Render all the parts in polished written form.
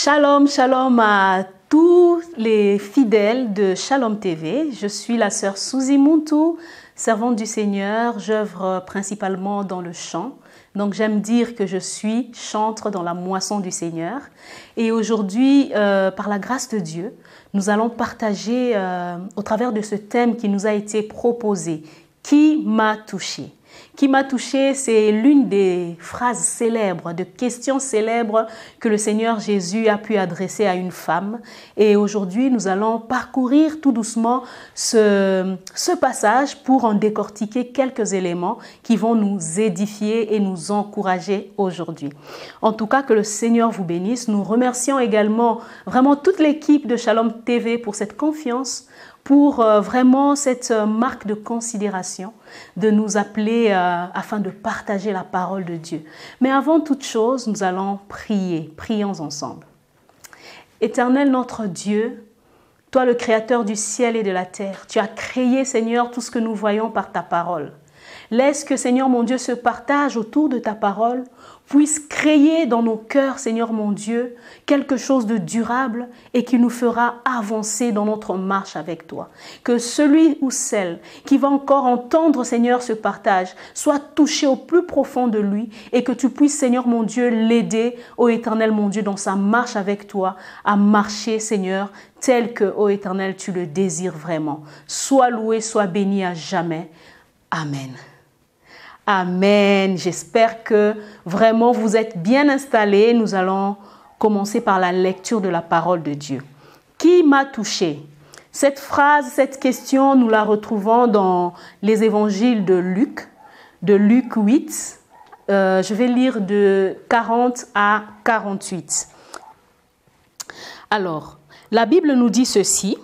Shalom, shalom à tous les fidèles de Shalom TV. Je suis la sœur Suzy Muntu, servante du Seigneur. J'œuvre principalement dans le chant. Donc j'aime dire que je suis chantre dans la moisson du Seigneur. Et aujourd'hui, par la grâce de Dieu, nous allons partager au travers de ce thème qui nous a été proposé. Qui m'a touché? Qui m'a touché, c'est l'une des phrases célèbres, de questions célèbres que le Seigneur Jésus a pu adresser à une femme. Et aujourd'hui, nous allons parcourir tout doucement ce passage pour en décortiquer quelques éléments qui vont nous édifier et nous encourager aujourd'hui. En tout cas, que le Seigneur vous bénisse. Nous remercions également vraiment toute l'équipe de Shalom TV pour cette confiance, pour vraiment cette marque de considération, de nous appeler afin de partager la parole de Dieu. Mais avant toute chose, nous allons prier. Prions ensemble. Éternel notre Dieu, toi le Créateur du ciel et de la terre, tu as créé, Seigneur, tout ce que nous voyons par ta parole. Laisse que, Seigneur mon Dieu, ce partage autour de ta parole puisse créer dans nos cœurs, Seigneur mon Dieu, quelque chose de durable et qui nous fera avancer dans notre marche avec toi. Que celui ou celle qui va encore entendre, Seigneur, ce partage soit touché au plus profond de lui et que tu puisses, Seigneur mon Dieu, l'aider, ô Éternel mon Dieu, dans sa marche avec toi, à marcher, Seigneur, tel que, ô Éternel, tu le désires vraiment. Sois loué, sois béni à jamais. Amen. Amen. J'espère que vraiment vous êtes bien installés. Nous allons commencer par la lecture de la parole de Dieu. Qui m'a touché? Cette phrase, cette question, nous la retrouvons dans les évangiles de Luc 8. Je vais lire de 40 à 48. Alors, la Bible nous dit ceci.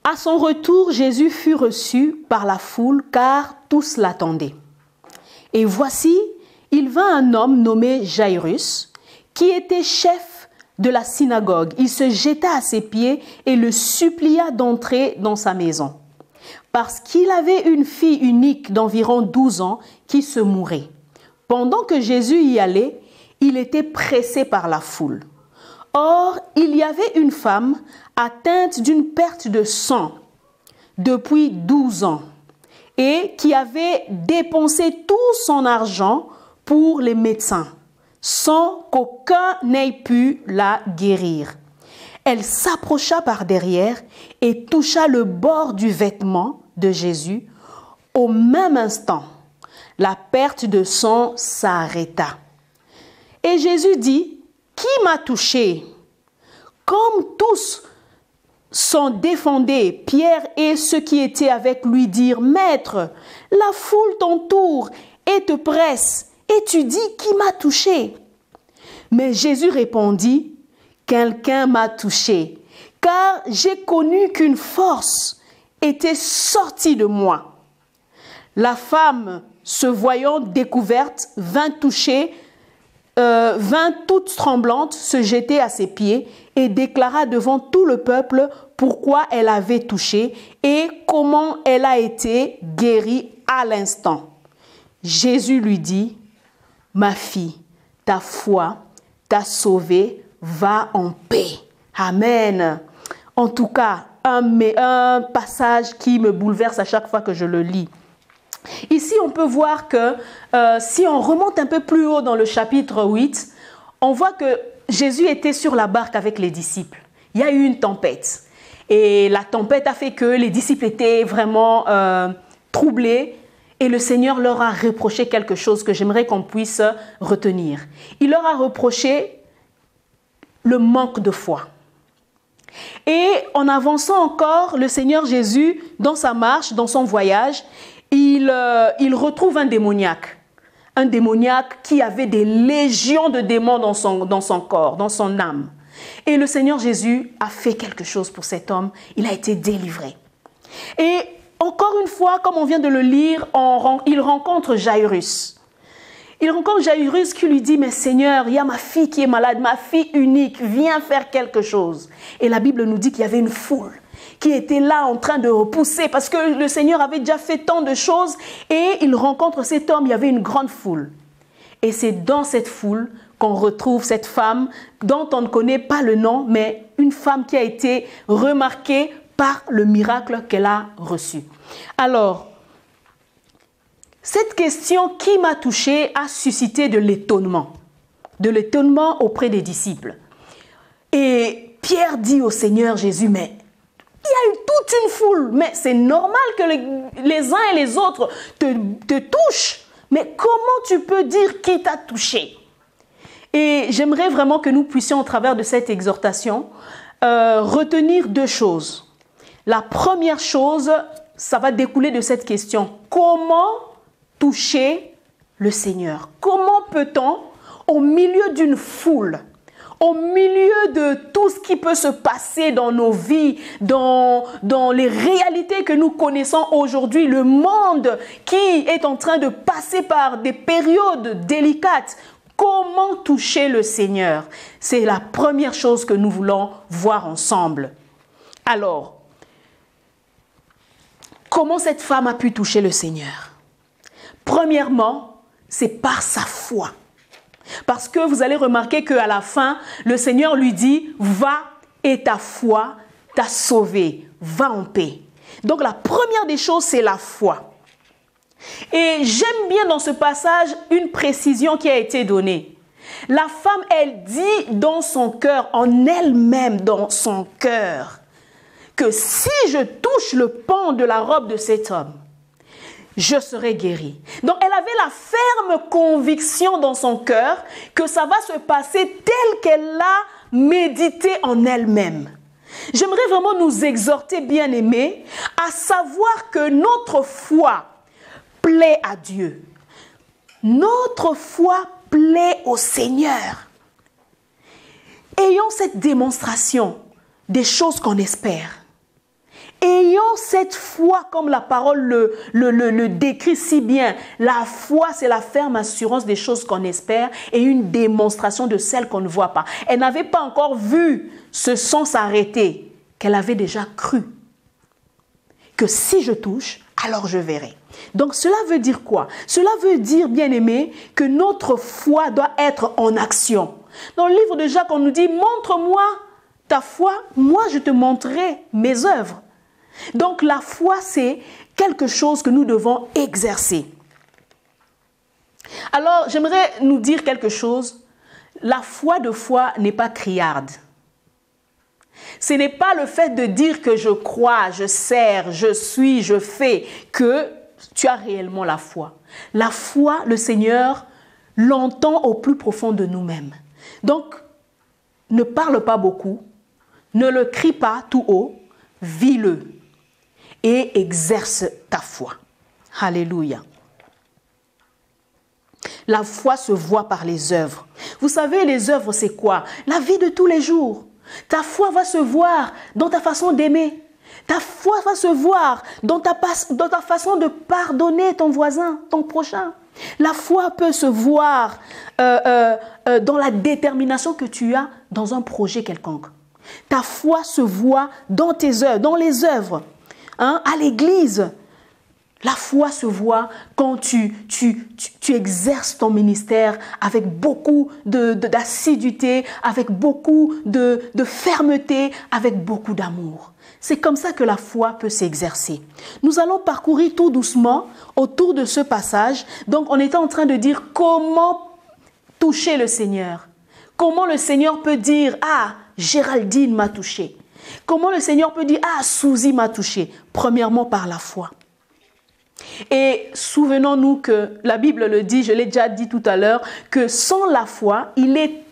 À son retour, Jésus fut reçu par la foule, car tous l'attendaient. Et voici, il vint un homme nommé Jairus, qui était chef de la synagogue. Il se jeta à ses pieds et le supplia d'entrer dans sa maison, parce qu'il avait une fille unique d'environ 12 ans qui se mourait. Pendant que Jésus y allait, il était pressé par la foule. Or, il y avait une femme atteinte d'une perte de sang depuis 12 ans et qui avait dépensé tout son argent pour les médecins sans qu'aucun n'ait pu la guérir. Elle s'approcha par derrière et toucha le bord du vêtement de Jésus. Au même instant, la perte de sang s'arrêta. Et Jésus dit: « Qui m'a touché ?» Comme tous s'en défendaient, Pierre et ceux qui étaient avec lui dirent: « Maître, la foule t'entoure et te presse, et tu dis: qui m'a touché ?» Mais Jésus répondit: « Quelqu'un m'a touché, car j'ai connu qu'une force était sortie de moi. » La femme, se voyant découverte, vint toute tremblante se jeter à ses pieds et déclara devant tout le peuple pourquoi elle avait touché et comment elle a été guérie à l'instant. Jésus lui dit: « Ma fille, ta foi t'a sauvée, va en paix. » Amen. En tout cas, un passage qui me bouleverse à chaque fois que je le lis. Ici, on peut voir que si on remonte un peu plus haut dans le chapitre 8, on voit que Jésus était sur la barque avec les disciples. Il y a eu une tempête. Et la tempête a fait que les disciples étaient vraiment troublés. Et le Seigneur leur a reproché quelque chose que j'aimerais qu'on puisse retenir. Il leur a reproché le manque de foi. Et en avançant encore, le Seigneur Jésus, dans sa marche, dans son voyage, il retrouve un démoniaque qui avait des légions de démons dans son corps, dans son âme. Et le Seigneur Jésus a fait quelque chose pour cet homme, il a été délivré. Et encore une fois, comme on vient de le lire, il rencontre Jairus. Il rencontre Jairus qui lui dit: « Mais Seigneur, il y a ma fille qui est malade, ma fille unique, viens faire quelque chose. » Et la Bible nous dit qu'il y avait une foule qui était là en train de repousser parce que le Seigneur avait déjà fait tant de choses et il rencontre cet homme, il y avait une grande foule. Et c'est dans cette foule qu'on retrouve cette femme dont on ne connaît pas le nom, mais une femme qui a été remarquée par le miracle qu'elle a reçu. Alors, cette question qui m'a touchée a suscité de l'étonnement auprès des disciples. Et Pierre dit au Seigneur Jésus, mais il y a eu toute une foule, mais c'est normal que les uns et les autres te touchent. Mais comment tu peux dire qui t'a touché? Et j'aimerais vraiment que nous puissions, au travers de cette exhortation, retenir deux choses. La première chose, ça va découler de cette question. Comment toucher le Seigneur? Comment peut-on, au milieu d'une foule, au milieu de tout ce qui peut se passer dans nos vies, dans les réalités que nous connaissons aujourd'hui, le monde qui est en train de passer par des périodes délicates, comment toucher le Seigneur? C'est la première chose que nous voulons voir ensemble. Alors, comment cette femme a pu toucher le Seigneur? Premièrement, c'est par sa foi. Parce que vous allez remarquer qu'à la fin, le Seigneur lui dit, va et ta foi t'a sauvé, va en paix. Donc la première des choses, c'est la foi. Et j'aime bien dans ce passage une précision qui a été donnée. La femme, elle dit dans son cœur, en elle-même dans son cœur, que si je touche le pan de la robe de cet homme, je serai guérie. Donc, elle avait la ferme conviction dans son cœur que ça va se passer tel qu'elle l'a médité en elle-même. J'aimerais vraiment nous exhorter, bien-aimés, à savoir que notre foi plaît à Dieu. Notre foi plaît au Seigneur. Ayons cette démonstration des choses qu'on espère. Ayons cette foi comme la parole le décrit si bien. La foi, c'est la ferme assurance des choses qu'on espère et une démonstration de celles qu'on ne voit pas. Elle n'avait pas encore vu ce son s'arrêter, qu'elle avait déjà cru. Que si je touche, alors je verrai. Donc cela veut dire quoi? Cela veut dire, bien-aimé, que notre foi doit être en action. Dans le livre de Jacques, on nous dit, montre-moi ta foi, moi je te montrerai mes œuvres. Donc la foi, c'est quelque chose que nous devons exercer. Alors, j'aimerais nous dire quelque chose. La foi de foi n'est pas criarde. Ce n'est pas le fait de dire que je crois, je sers, je suis, je fais, que tu as réellement la foi. La foi, le Seigneur l'entend au plus profond de nous-mêmes. Donc, ne parle pas beaucoup, ne le crie pas tout haut, vis-le. Et exerce ta foi. Alléluia. La foi se voit par les œuvres. Vous savez, les œuvres, c'est quoi? La vie de tous les jours. Ta foi va se voir dans ta façon d'aimer. Ta foi va se voir dans ta façon de pardonner ton voisin, ton prochain. La foi peut se voir dans la détermination que tu as dans un projet quelconque. Ta foi se voit dans tes œuvres, dans les œuvres. À l'église, la foi se voit quand tu exerces ton ministère avec beaucoup d'assiduité, avec beaucoup de fermeté, avec beaucoup d'amour. C'est comme ça que la foi peut s'exercer. Nous allons parcourir tout doucement autour de ce passage. Donc, on était en train de dire comment toucher le Seigneur. Comment le Seigneur peut dire « Ah, Géraldine m'a touché ». Comment le Seigneur peut dire « Ah, Suzy m'a touché ». Premièrement, par la foi. Et souvenons-nous que la Bible le dit, je l'ai déjà dit tout à l'heure, que sans la foi, il est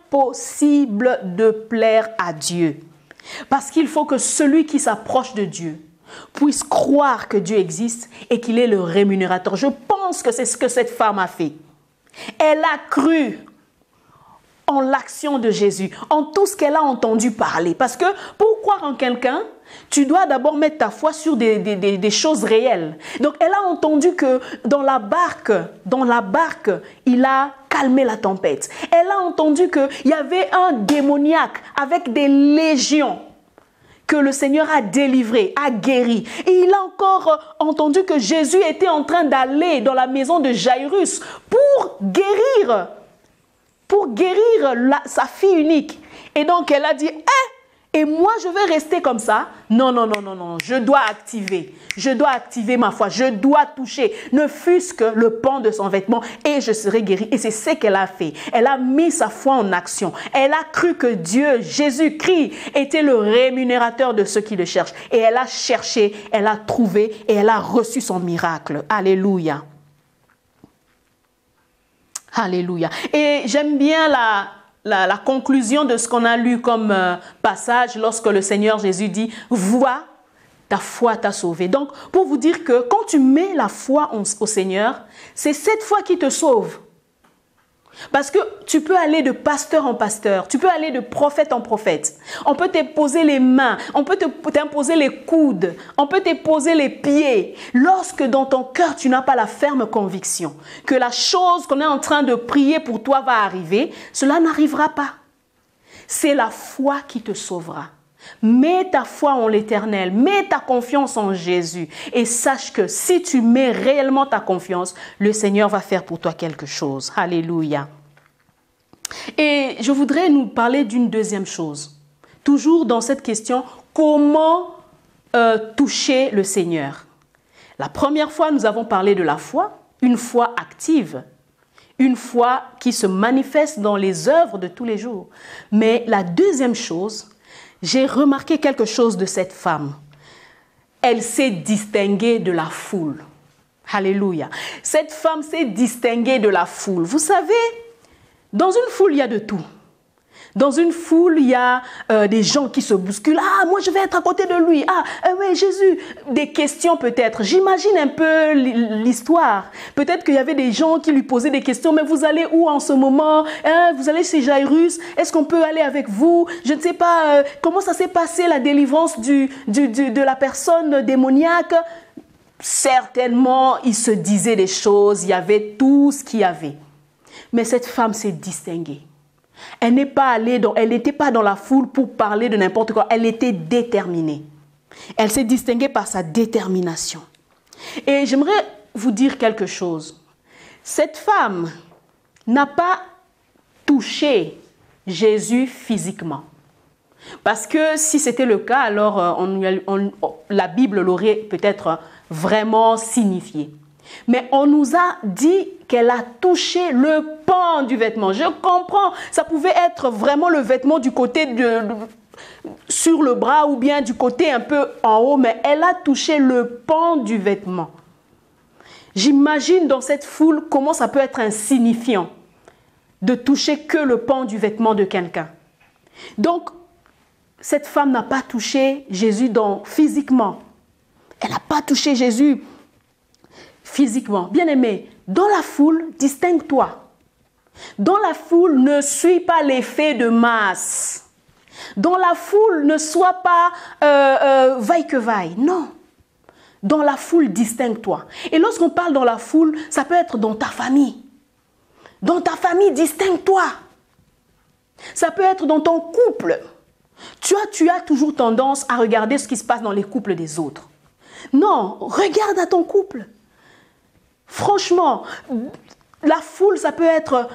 impossible de plaire à Dieu. Parce qu'il faut que celui qui s'approche de Dieu puisse croire que Dieu existe et qu'il est le rémunérateur. Je pense que c'est ce que cette femme a fait. Elle a cru en l'action de Jésus, en tout ce qu'elle a entendu parler. Parce que pour croire en quelqu'un, tu dois d'abord mettre ta foi sur des choses réelles. Donc elle a entendu que dans la barque, il a calmé la tempête. Elle a entendu qu'il y avait un démoniaque avec des légions que le Seigneur a délivré, a guéri. Et il a encore entendu que Jésus était en train d'aller dans la maison de Jairus pour guérir sa fille unique. Et donc elle a dit, et moi je vais rester comme ça? Non, non, non, non, non, je dois activer ma foi, je dois toucher, ne fût-ce que le pan de son vêtement et je serai guérie. Et c'est ce qu'elle a fait. Elle a mis sa foi en action. Elle a cru que Dieu, Jésus-Christ, était le rémunérateur de ceux qui le cherchent. Et elle a cherché, elle a trouvé et elle a reçu son miracle. Alléluia. Alléluia. Et j'aime bien la conclusion de ce qu'on a lu comme passage lorsque le Seigneur Jésus dit « Vois, ta foi t'a sauvé ». Donc, pour vous dire que quand tu mets la foi au Seigneur, c'est cette foi qui te sauve. Parce que tu peux aller de pasteur en pasteur, tu peux aller de prophète en prophète. On peut t'imposer les mains, on peut t'imposer les coudes, on peut t'imposer les pieds. Lorsque dans ton cœur, tu n'as pas la ferme conviction que la chose qu'on est en train de prier pour toi va arriver, cela n'arrivera pas. C'est la foi qui te sauvera. Mets ta foi en l'Éternel, mets ta confiance en Jésus et sache que si tu mets réellement ta confiance, le Seigneur va faire pour toi quelque chose. Alléluia. Et je voudrais nous parler d'une deuxième chose. Toujours dans cette question, comment toucher le Seigneur? La première fois, nous avons parlé de la foi, une foi active, une foi qui se manifeste dans les œuvres de tous les jours. Mais la deuxième chose, j'ai remarqué quelque chose de cette femme. Elle s'est distinguée de la foule. Alléluia. Cette femme s'est distinguée de la foule. Vous savez, dans une foule, il y a de tout. Dans une foule, il y a des gens qui se bousculent. Ah, moi, je vais être à côté de lui. Ah, oui, Jésus. Des questions peut-être. J'imagine un peu l'histoire. Peut-être qu'il y avait des gens qui lui posaient des questions. Mais vous allez où en ce moment? Vous allez chez Jairus? Est-ce qu'on peut aller avec vous? Je ne sais pas comment ça s'est passé, la délivrance de la personne démoniaque. Certainement, il se disait des choses. Il y avait tout ce qu'il y avait. Mais cette femme s'est distinguée. Elle n'était pas dans la foule pour parler de n'importe quoi. Elle était déterminée. Elle s'est distinguée par sa détermination. Et j'aimerais vous dire quelque chose. Cette femme n'a pas touché Jésus physiquement. Parce que si c'était le cas, alors la Bible l'aurait peut-être vraiment signifié. Mais on nous a dit qu'elle a touché le pan du vêtement. Je comprends, ça pouvait être vraiment le vêtement du côté sur le bras ou bien du côté un peu en haut, mais elle a touché le pan du vêtement. J'imagine dans cette foule comment ça peut être insignifiant de toucher que le pan du vêtement de quelqu'un. Donc, cette femme n'a pas touché Jésus physiquement. Elle n'a pas touché Jésus physiquement. Bien-aimé, dans la foule, distingue-toi. Dans la foule, ne suis pas l'effet de masse. Dans la foule, ne sois pas vaille que vaille. Non. Dans la foule, distingue-toi. Et lorsqu'on parle dans la foule, ça peut être dans ta famille. Dans ta famille, distingue-toi. Ça peut être dans ton couple. Tu as toujours tendance à regarder ce qui se passe dans les couples des autres. Non, regarde à ton couple. Franchement, la foule, ça peut être,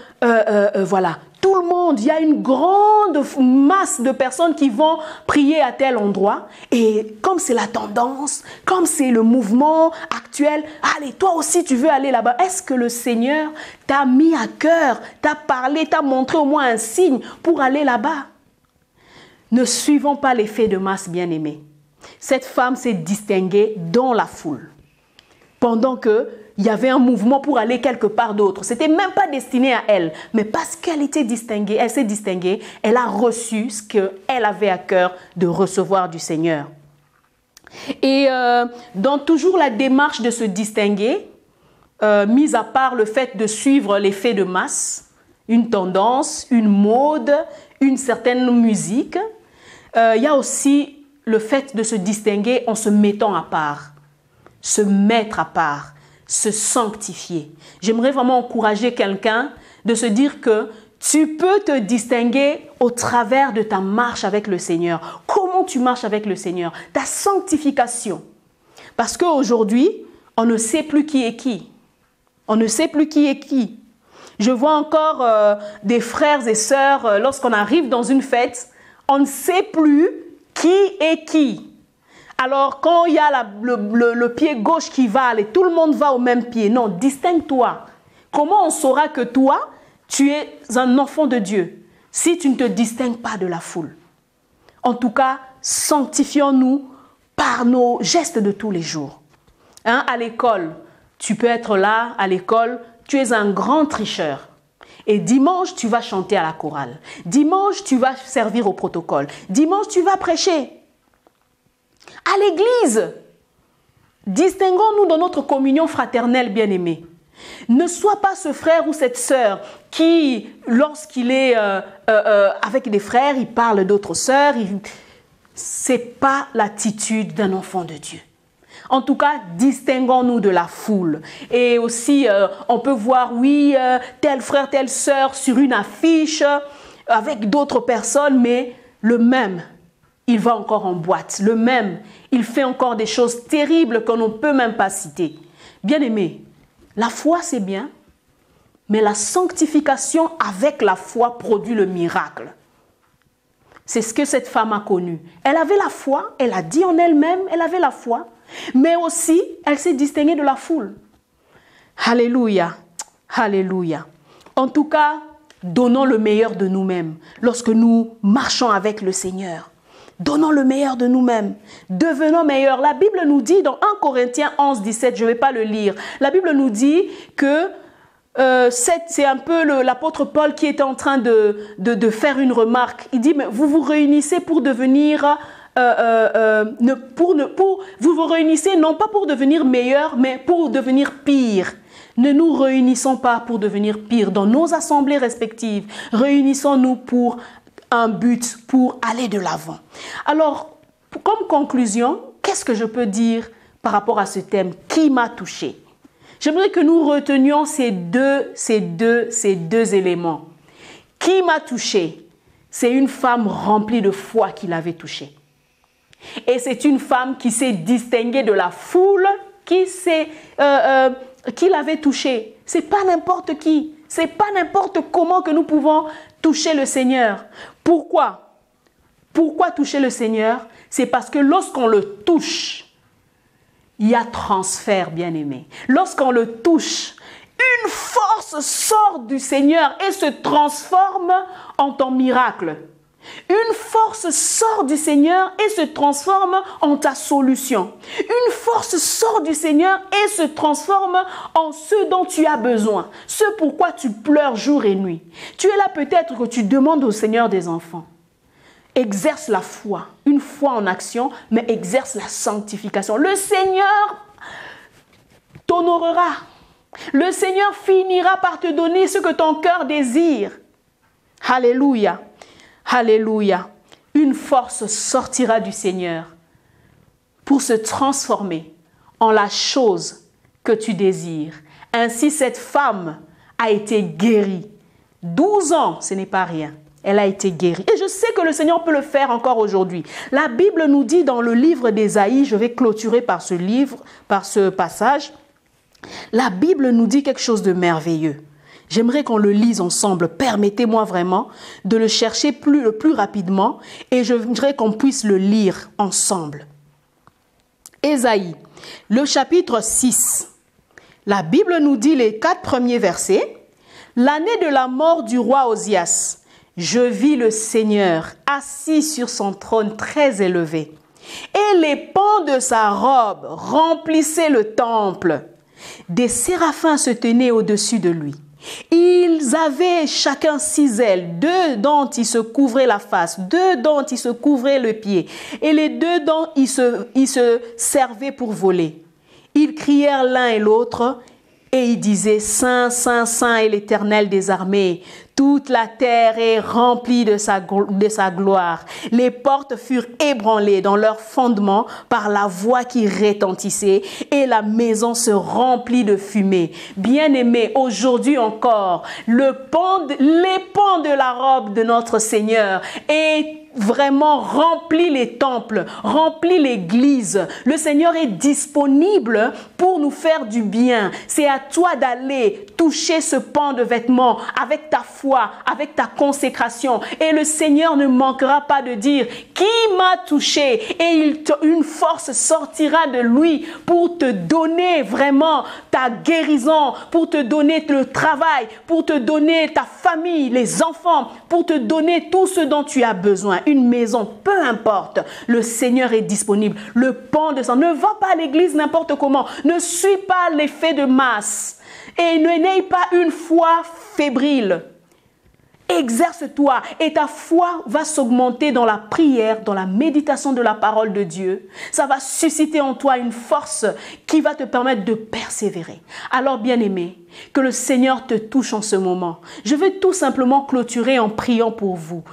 voilà, tout le monde. Il y a une grande masse de personnes qui vont prier à tel endroit. Et comme c'est la tendance, comme c'est le mouvement actuel, allez, toi aussi, tu veux aller là-bas. Est-ce que le Seigneur t'a mis à cœur, t'a parlé, t'a montré au moins un signe pour aller là-bas? Ne suivons pas l'effet de masse, bien-aimés. Cette femme s'est distinguée dans la foule. Pendant qu'il y avait un mouvement pour aller quelque part d'autre. Ce n'était même pas destiné à elle. Mais parce qu'elle était distinguée, elle s'est distinguée, elle a reçu ce qu'elle avait à cœur de recevoir du Seigneur. Et dans toujours la démarche de se distinguer, mis à part le fait de suivre l'effet de masse, une tendance, une mode, une certaine musique, il y a aussi le fait de se distinguer en se mettant à part. Se mettre à part, se sanctifier. J'aimerais vraiment encourager quelqu'un de se dire que Tu peux te distinguer au travers de ta marche avec le Seigneur. Comment tu marches avec le Seigneur? Ta sanctification. Parce qu'aujourd'hui, on ne sait plus qui est qui. On ne sait plus qui est qui. Je vois encore des frères et sœurs, lorsqu'on arrive dans une fête, on ne sait plus qui est qui. Alors, quand il y a le pied gauche qui va aller, tout le monde va au même pied. Non, distingue-toi. Comment on saura que toi, tu es un enfant de Dieu si tu ne te distingues pas de la foule? En tout cas, sanctifions-nous par nos gestes de tous les jours. Hein, à l'école, tu peux être là, à l'école, tu es un grand tricheur. Et dimanche, tu vas chanter à la chorale. Dimanche, tu vas servir au protocole. Dimanche, tu vas prêcher. À l'église, distinguons-nous dans notre communion fraternelle, bien-aimés. Ne sois pas ce frère ou cette sœur qui, lorsqu'il est avec des frères, il parle d'autres sœurs. Ce n'est pas l'attitude d'un enfant de Dieu. En tout cas, distinguons-nous de la foule. Et aussi, on peut voir, oui, tel frère, telle sœur sur une affiche avec d'autres personnes, mais le même, il va encore en boîte. Le même, il fait encore des choses terribles qu'on ne peut même pas citer. Bien-aimés, la foi, c'est bien, mais la sanctification avec la foi produit le miracle. C'est ce que cette femme a connu. Elle avait la foi, elle a dit en elle-même, elle avait la foi, mais aussi, elle s'est distinguée de la foule. Alléluia, alléluia. En tout cas, donnons le meilleur de nous-mêmes lorsque nous marchons avec le Seigneur. Donnons le meilleur de nous-mêmes. Devenons meilleurs. La Bible nous dit dans 1 Corinthiens 11, 17, je ne vais pas le lire. La Bible nous dit que c'est un peu l'apôtre Paul qui était en train de faire une remarque. Il dit, mais vous vous réunissez pour devenir... vous vous réunissez non pas pour devenir meilleur, mais pour devenir pire. Ne nous réunissons pas pour devenir pire. Dans nos assemblées respectives, réunissons-nous pour un but, pour aller de l'avant. Alors, comme conclusion, qu'est-ce que je peux dire par rapport à ce thème? Qui m'a touché? J'aimerais que nous retenions ces deux éléments. Qui m'a touché? C'est une femme remplie de foi qui l'avait touché. Et c'est une femme qui s'est distinguée de la foule qui l'avait touchée. Ce n'est pas n'importe qui. Ce n'est pas n'importe comment que nous pouvons toucher le Seigneur. Pourquoi? Pourquoi toucher le Seigneur? C'est parce que lorsqu'on le touche, il y a transfert, bien-aimé. Lorsqu'on le touche, une force sort du Seigneur et se transforme en ton miracle. Une force sort du Seigneur et se transforme en ta solution. Une force sort du Seigneur et se transforme en ce dont tu as besoin. Ce pourquoi tu pleures jour et nuit. Tu es là peut-être que tu demandes au Seigneur des enfants. Exerce la foi, une foi en action, mais exerce la sanctification. Le Seigneur t'honorera. Le Seigneur finira par te donner ce que ton cœur désire. Alléluia. Alléluia. Une force sortira du Seigneur pour se transformer en la chose que tu désires. Ainsi, cette femme a été guérie. 12 ans, ce n'est pas rien. Elle a été guérie. Et je sais que le Seigneur peut le faire encore aujourd'hui. La Bible nous dit dans le livre d'Ésaïe, je vais clôturer par ce livre, par ce passage. La Bible nous dit quelque chose de merveilleux. J'aimerais qu'on le lise ensemble. Permettez-moi vraiment de le chercher plus rapidement et je voudrais qu'on puisse le lire ensemble. Ésaïe, le chapitre 6. La Bible nous dit les 4 premiers versets. L'année de la mort du roi Osias, je vis le Seigneur assis sur son trône très élevé. Et les pans de sa robe remplissaient le temple. Des séraphins se tenaient au-dessus de lui. Ils avaient chacun 6 ailes, 2 dont ils se couvraient la face, 2 dont ils se couvraient le pied, et les 2 dont ils se servaient pour voler. Ils crièrent l'un et l'autre, et ils disaient, Saint, Saint, Saint est l'Éternel des armées. Toute la terre est remplie de sa gloire. Les portes furent ébranlées dans leur fondement par la voix qui retentissait et la maison se remplit de fumée. Bien-aimés, aujourd'hui encore, les pans de la robe de notre Seigneur est vraiment remplit les temples, remplit l'église. Le Seigneur est disponible pour nous faire du bien. C'est à toi d'aller toucher ce pan de vêtements avec ta foi, avec ta consécration. Et le Seigneur ne manquera pas de dire qui m'a touché. Et une force sortira de lui pour te donner vraiment ta guérison, pour te donner le travail, pour te donner ta famille, les enfants, pour te donner tout ce dont tu as besoin. Une maison, peu importe, le Seigneur est disponible. Le pan de sang, ne va pas à l'église n'importe comment, ne suis pas l'effet de masse et ne n'aie pas une foi fébrile. Exerce-toi et ta foi va s'augmenter dans la prière, dans la méditation de la parole de Dieu. Ça va susciter en toi une force qui va te permettre de persévérer. Alors, bien-aimé, que le Seigneur te touche en ce moment. Je vais tout simplement clôturer en priant pour vous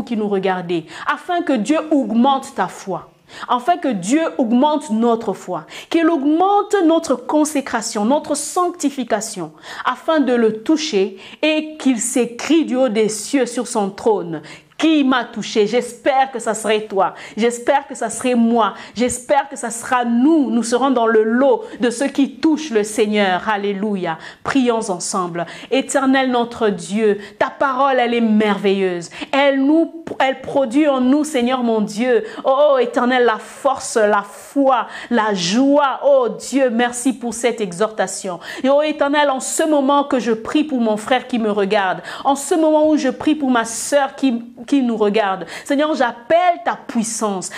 qui nous regardez, afin que Dieu augmente ta foi. Afin que Dieu augmente notre foi, qu'il augmente notre consécration, notre sanctification, afin de le toucher et qu'il s'écrie du haut des cieux sur son trône. Qui m'a touché? J'espère que ça serait toi. J'espère que ça serait moi. J'espère que ça sera nous. Nous serons dans le lot de ceux qui touchent le Seigneur. Alléluia. Prions ensemble. Éternel notre Dieu, ta parole, elle est merveilleuse. Elle produit en nous, Seigneur mon Dieu. Oh, Éternel, la force, la foi, la joie. Oh Dieu, merci pour cette exhortation. Et oh Éternel, en ce moment que je prie pour mon frère qui me regarde, en ce moment où je prie pour ma sœur qui nous regarde. Seigneur, j'appelle ta puissance,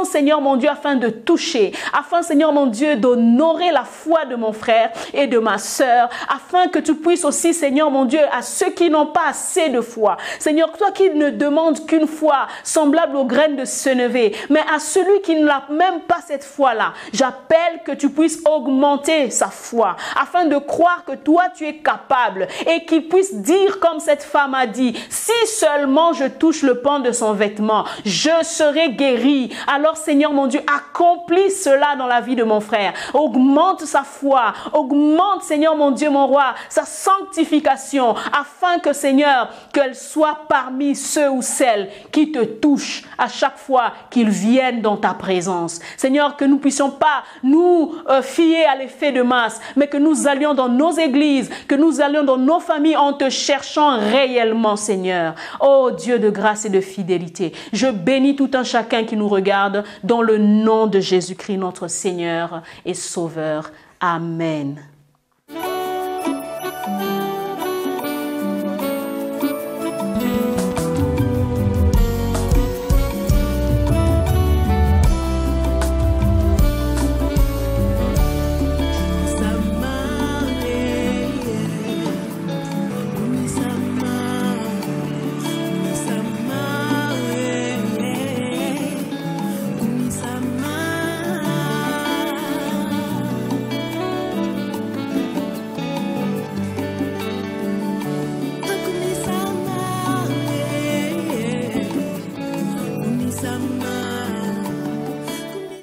Seigneur mon Dieu, afin de toucher, afin, Seigneur mon Dieu, d'honorer la foi de mon frère et de ma sœur, afin que tu puisses aussi, Seigneur mon Dieu, à ceux qui n'ont pas assez de foi, Seigneur, toi qui ne demandes qu'une foi semblable aux graines de sénévé, mais à celui qui n'a même pas cette foi-là, j'appelle que tu puisses augmenter sa foi, afin de croire que toi tu es capable et qu'il puisse dire comme cette femme a dit, si seulement je touche le pan de son vêtement, je serai guéri. Alors Seigneur mon Dieu, accomplis cela dans la vie de mon frère. Augmente sa foi, augmente Seigneur mon Dieu, mon roi, sa sanctification, afin que Seigneur, qu'elle soit parmi ceux ou celles qui te touchent à chaque fois qu'ils viennent dans ta présence. Seigneur, que nous puissions pas nous fier à l'effet de masse, mais que nous allions dans nos églises, que nous allions dans nos familles en te cherchant réellement, Seigneur. Oh Dieu de grâce et de fidélité, je bénis tout un chacun qui nous regarde dans le nom de Jésus-Christ, notre Seigneur et Sauveur. Amen.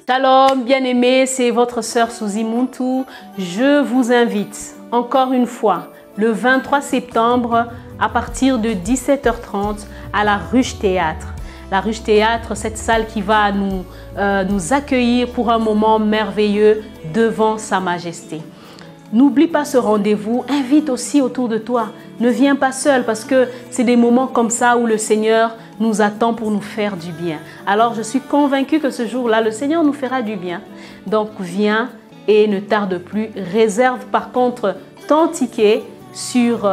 Shalom, bien-aimés, c'est votre sœur Suzy Muntu. Je vous invite encore une fois le 23 septembre à partir de 17h30 à la Ruche Théâtre. La Ruche Théâtre, cette salle qui va nous accueillir pour un moment merveilleux devant Sa Majesté. N'oublie pas ce rendez-vous, invite aussi autour de toi. Ne viens pas seul parce que c'est des moments comme ça où le Seigneur nous attend pour nous faire du bien. Alors je suis convaincue que ce jour-là, le Seigneur nous fera du bien. Donc viens et ne tarde plus. Réserve par contre ton ticket sur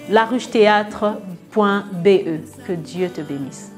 laruchetheatre.be. Que Dieu te bénisse.